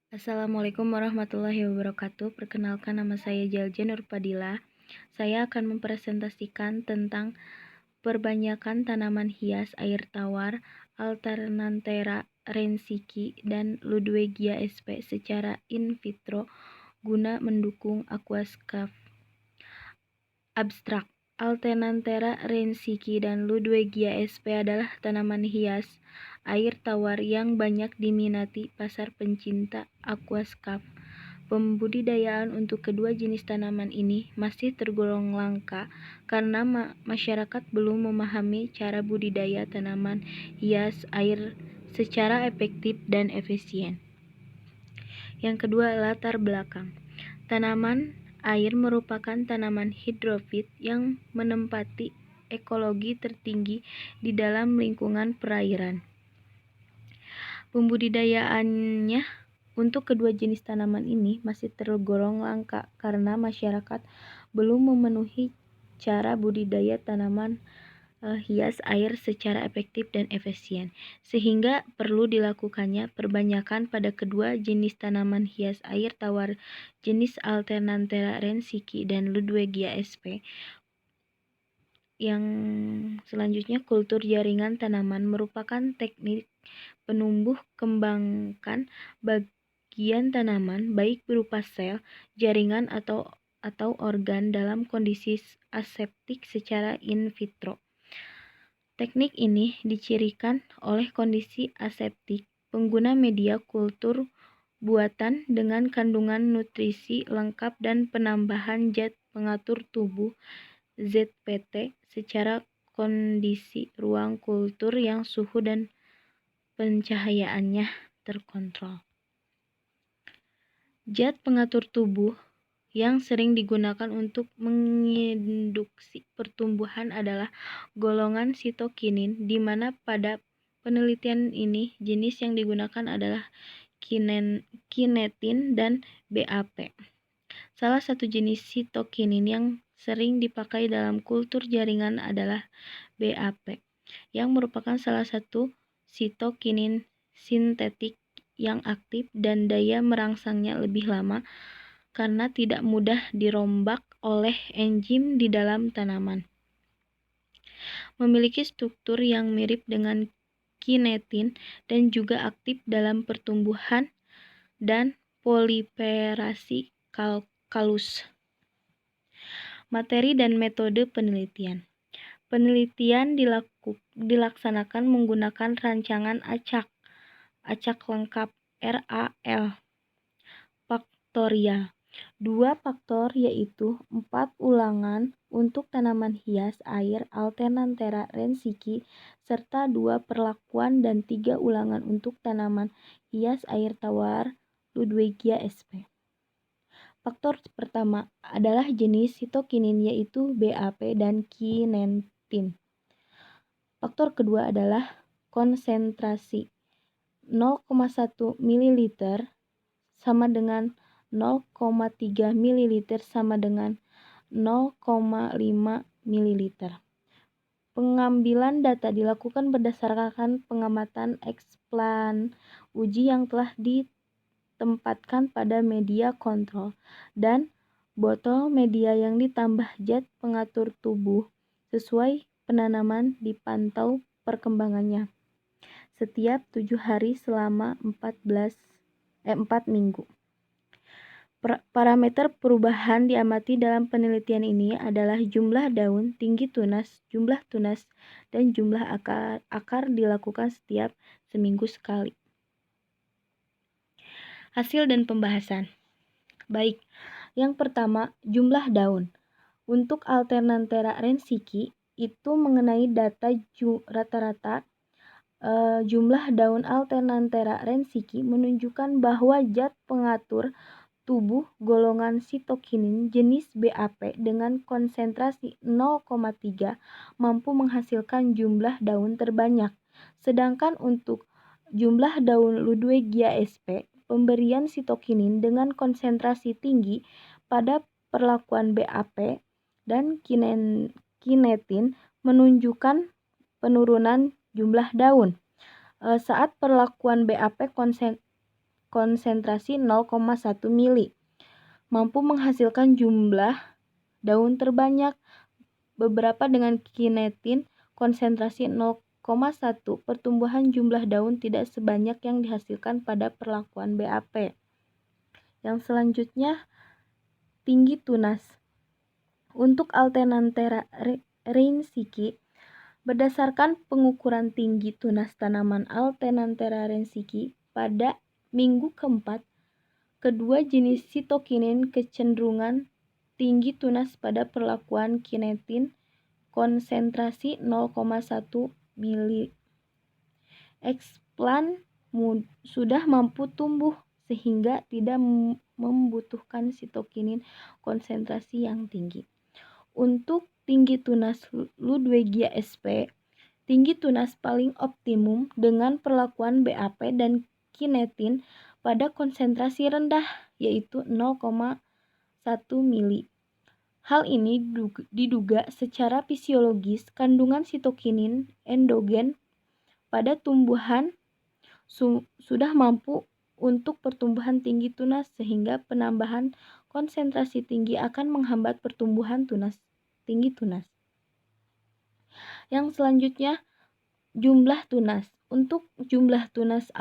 Assalamualaikum warahmatullahi wabarakatuh. Perkenalkan, nama saya Jalja Nurpadila. Saya akan mempresentasikan tentang perbanyakan tanaman hias air tawar Alternanthera rensiki dan Ludwigia sp secara in vitro guna mendukung aquascape. Abstrak. Alternanthera rensiki dan Ludwigia sp adalah tanaman hias air tawar yang banyak diminati pasar pencinta aquascape. Pembudidayaan untuk kedua jenis tanaman ini masih tergolong langka karena masyarakat belum memahami cara budidaya tanaman hias air secara efektif dan efisien. Yang kedua, latar belakang. Tanaman air merupakan tanaman hidrofit yang menempati ekologi tertinggi di dalam lingkungan perairan. Pembudidayaannya untuk kedua jenis tanaman ini masih tergolong langka karena masyarakat belum memenuhi cara budidaya tanaman hias air secara efektif dan efisien, sehingga perlu dilakukannya perbanyakan pada kedua jenis tanaman hias air tawar jenis Alternanthera rensiki dan Ludwigia sp. Yang selanjutnya, kultur jaringan tanaman merupakan teknik penumbuh kembangkan bagian tanaman baik berupa sel, jaringan atau organ dalam kondisi aseptik secara in vitro. Teknik ini dicirikan oleh kondisi aseptik, pengguna media kultur buatan dengan kandungan nutrisi lengkap dan penambahan zat pengatur tubuh ZPT secara kondisi ruang kultur yang suhu dan pencahayaannya terkontrol. Zat pengatur tubuh yang sering digunakan untuk menginduksi pertumbuhan adalah golongan sitokinin, di mana pada penelitian ini jenis yang digunakan adalah kinetin dan BAP. Salah satu jenis sitokinin yang sering dipakai dalam kultur jaringan adalah BAP, yang merupakan salah satu sitokinin sintetik yang aktif dan daya merangsangnya lebih lama karena tidak mudah dirombak oleh enzim di dalam tanaman. Memiliki struktur yang mirip dengan kinetin dan juga aktif dalam pertumbuhan dan proliferasi kalus. Materi dan metode penelitian. Penelitian dilaksanakan menggunakan rancangan acak lengkap RAL faktorial. 2 faktor yaitu 4 ulangan untuk tanaman hias air Alternanthera rensiki serta 2 perlakuan dan 3 ulangan untuk tanaman hias air tawar Ludwigia sp. Faktor pertama adalah jenis sitokinin yaitu BAP dan kinetin. Faktor kedua adalah konsentrasi. 0,1 ml sama dengan 0,3 ml sama dengan 0,5 ml. Pengambilan data dilakukan berdasarkan pengamatan eksplan uji yang telah ditempatkan pada media kontrol dan botol media yang ditambah zat pengatur tubuh sesuai penanaman dipantau perkembangannya setiap 7 hari selama 4 minggu. Parameter perubahan diamati dalam penelitian ini adalah jumlah daun, tinggi tunas, jumlah tunas, dan jumlah akar. Akar dilakukan setiap seminggu sekali. Hasil dan pembahasan. Baik, yang pertama, jumlah daun. Untuk Alternanthera rensiki itu mengenai data rata-rata jumlah daun Alternanthera rensiki menunjukkan bahwa zat pengatur tubuh golongan sitokinin jenis BAP dengan konsentrasi 0,3 mampu menghasilkan jumlah daun terbanyak. Sedangkan untuk jumlah daun Ludwigia sp, pemberian sitokinin dengan konsentrasi tinggi pada perlakuan BAP dan kinetin menunjukkan penurunan jumlah daun. Saat perlakuan BAP konsentrasi 0,1 mili. Mampu menghasilkan jumlah daun terbanyak. Beberapa dengan kinetin konsentrasi 0,1, pertumbuhan jumlah daun tidak sebanyak yang dihasilkan pada perlakuan BAP. Yang selanjutnya, tinggi tunas. Untuk Alternanthera reinsickii, berdasarkan pengukuran tinggi tunas tanaman Alternanthera reinsickii pada minggu keempat, kedua jenis sitokinin kecenderungan tinggi tunas pada perlakuan kinetin konsentrasi 0,1 mili. Eksplan sudah mampu tumbuh sehingga tidak membutuhkan sitokinin konsentrasi yang tinggi. Untuk tinggi tunas Ludwigia sp, tinggi tunas paling optimum dengan perlakuan BAP dan kinetin pada konsentrasi rendah, yaitu 0,1 mili. Hal ini diduga secara fisiologis kandungan sitokinin endogen pada tumbuhan sudah mampu untuk pertumbuhan tinggi tunas, sehingga penambahan konsentrasi tinggi akan menghambat pertumbuhan tinggi tunas. Yang selanjutnya, jumlah tunas. Untuk jumlah tunas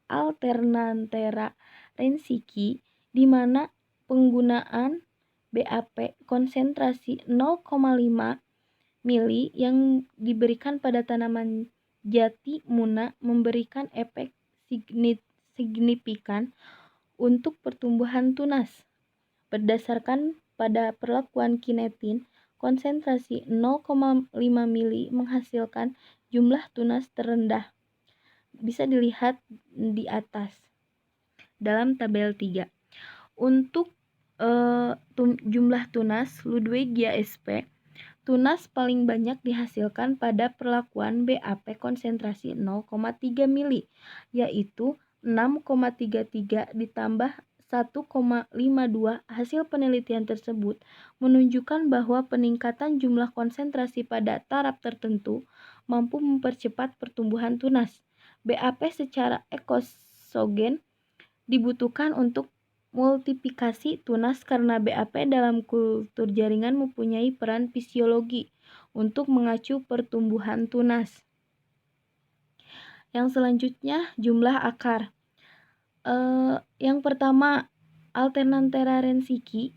Alternanthera reinsickii, di mana penggunaan BAP konsentrasi 0,5 mili yang diberikan pada tanaman jati muna memberikan efek signifikan untuk pertumbuhan tunas. Berdasarkan pada perlakuan kinetin, konsentrasi 0,5 mili menghasilkan jumlah tunas terendah. Bisa dilihat di atas dalam tabel 3. Untuk jumlah tunas Ludwigia sp, tunas paling banyak dihasilkan pada perlakuan BAP konsentrasi 0,3 mili, yaitu 6,33 ditambah 1,52. Hasil penelitian tersebut menunjukkan bahwa peningkatan jumlah konsentrasi pada taraf tertentu mampu mempercepat pertumbuhan tunas. BAP secara ekosogen dibutuhkan untuk multiplikasi tunas karena BAP dalam kultur jaringan mempunyai peran fisiologi untuk mengacu pertumbuhan tunas. Yang selanjutnya, jumlah akar. Yang pertama, Alternanthera reinsickii,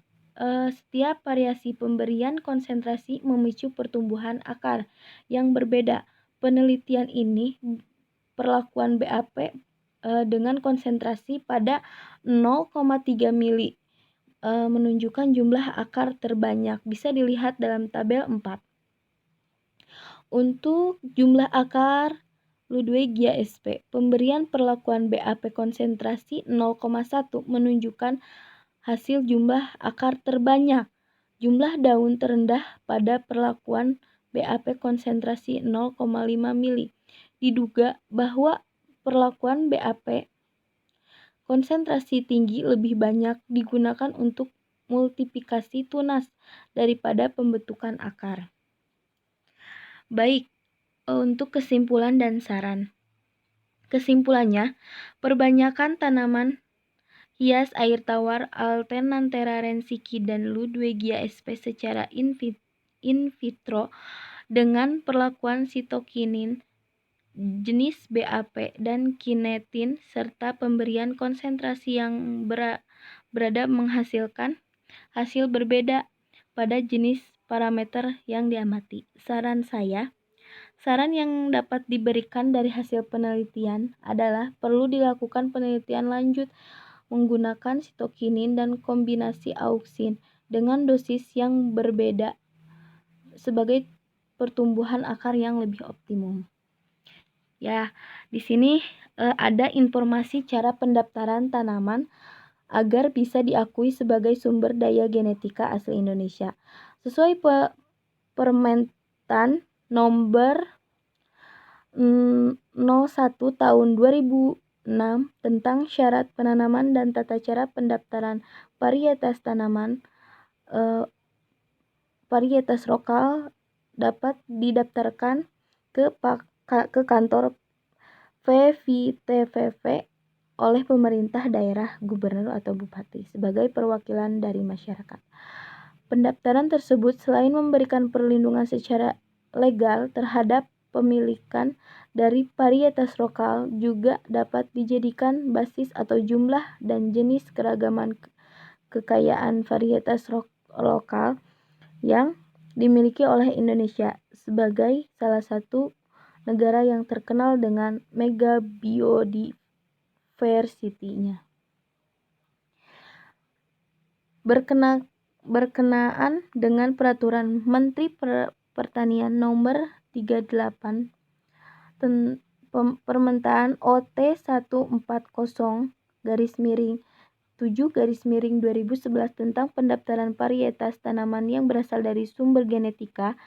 setiap variasi pemberian konsentrasi memicu pertumbuhan akar yang berbeda. Penelitian ini perlakuan BAP dengan konsentrasi pada 0,3 mili menunjukkan jumlah akar terbanyak. Bisa dilihat dalam tabel 4. Untuk jumlah akar Ludwigia sp, pemberian perlakuan BAP konsentrasi 0,1 menunjukkan hasil jumlah akar terbanyak. Jumlah daun terendah pada perlakuan BAP konsentrasi 0,5 mili. Diduga bahwa perlakuan BAP konsentrasi tinggi lebih banyak digunakan untuk multiplikasi tunas daripada pembentukan akar. Baik, untuk kesimpulan dan saran. Kesimpulannya, perbanyakan tanaman hias air tawar Alternanthera reinsickii dan Ludwigia sp secara in vitro dengan perlakuan sitokinin jenis BAP dan kinetin serta pemberian konsentrasi yang berada menghasilkan hasil berbeda pada jenis parameter yang diamati. Saran yang dapat diberikan dari hasil penelitian adalah perlu dilakukan penelitian lanjut menggunakan sitokinin dan kombinasi auksin dengan dosis yang berbeda sebagai pertumbuhan akar yang lebih optimum. Ya, di sini ada informasi cara pendaftaran tanaman agar bisa diakui sebagai sumber daya genetika asli Indonesia. Sesuai Permentan nomor 01 tahun 2006 tentang syarat penanaman dan tata cara pendaftaran varietas tanaman, varietas lokal dapat didaftarkan ke kantor VVTVV oleh pemerintah daerah, gubernur atau bupati sebagai perwakilan dari masyarakat. Pendaftaran tersebut selain memberikan perlindungan secara legal terhadap pemilikan dari varietas lokal, juga dapat dijadikan basis atau jumlah dan jenis keragaman kekayaan varietas lokal yang dimiliki oleh Indonesia sebagai salah satu negara yang terkenal dengan mega biodiversity-nya. Berkenaan dengan Peraturan Menteri Pertanian Nomor 38 Permentaan OT 140-7-2011 tentang pendaftaran varietas tanaman yang berasal dari sumber genetika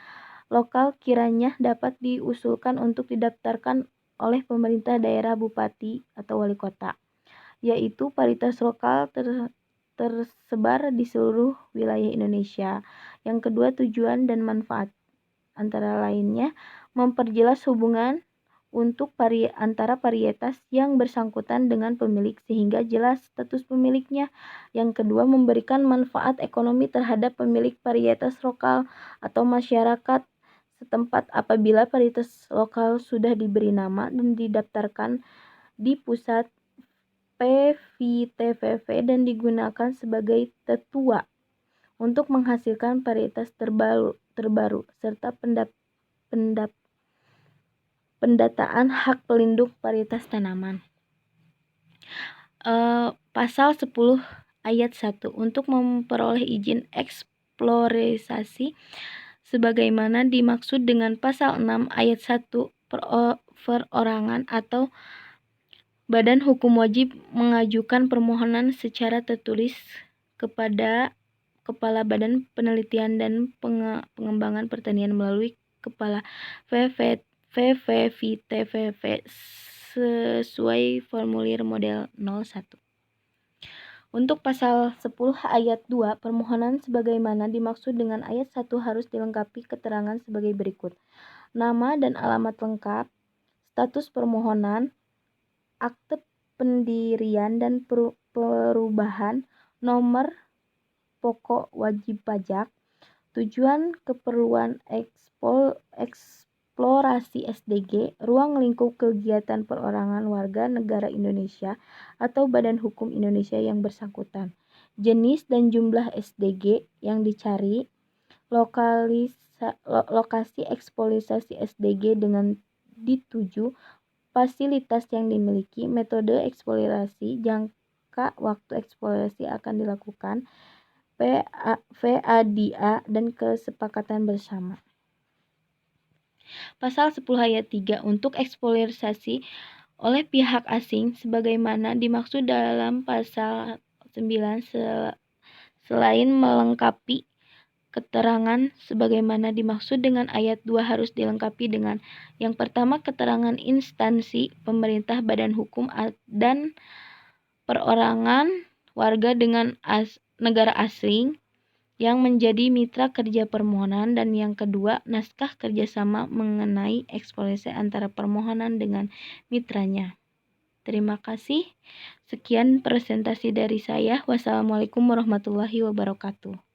lokal kiranya dapat diusulkan untuk didaftarkan oleh pemerintah daerah, bupati, atau wali kota, yaitu varietas lokal tersebar di seluruh wilayah Indonesia. Yang kedua, tujuan dan manfaat antara lainnya memperjelas hubungan untuk antara varietas yang bersangkutan dengan pemilik sehingga jelas status pemiliknya. Yang kedua, memberikan manfaat ekonomi terhadap pemilik varietas lokal atau masyarakat setempat apabila varietas lokal sudah diberi nama dan didaftarkan di pusat PVTVV dan digunakan sebagai tetua untuk menghasilkan varietas terbaru serta pendataan hak pelindung varietas tanaman. Pasal 10 ayat 1 untuk memperoleh izin eksplorasi sebagaimana dimaksud dengan pasal 6 ayat 1 perorangan atau badan hukum wajib mengajukan permohonan secara tertulis kepada Kepala Badan Penelitian dan Pengembangan Pertanian melalui Kepala VVTVV sesuai formulir model 01. Untuk pasal 10 ayat 2, permohonan sebagaimana dimaksud dengan ayat 1 harus dilengkapi keterangan sebagai berikut. Nama dan alamat lengkap, status permohonan, akte pendirian dan perubahan, nomor pokok wajib pajak, tujuan keperluan eksplorasi SDG, ruang lingkup kegiatan perorangan warga negara Indonesia atau badan hukum Indonesia yang bersangkutan, jenis dan jumlah SDG yang dicari, lokasi eksplorasi SDG dengan dituju, fasilitas yang dimiliki, metode eksplorasi, jangka waktu eksplorasi akan dilakukan, VADA dan kesepakatan bersama. Pasal 10 ayat 3 untuk eksplorasi oleh pihak asing sebagaimana dimaksud dalam pasal 9 selain melengkapi keterangan sebagaimana dimaksud dengan ayat 2 harus dilengkapi dengan yang pertama, keterangan instansi pemerintah, badan hukum dan perorangan warga dengan negara asing yang menjadi mitra kerja permohonan, dan yang kedua, naskah kerjasama mengenai eksplorasi antara permohonan dengan mitranya. Terima kasih. Sekian presentasi dari saya. Wassalamualaikum warahmatullahi wabarakatuh.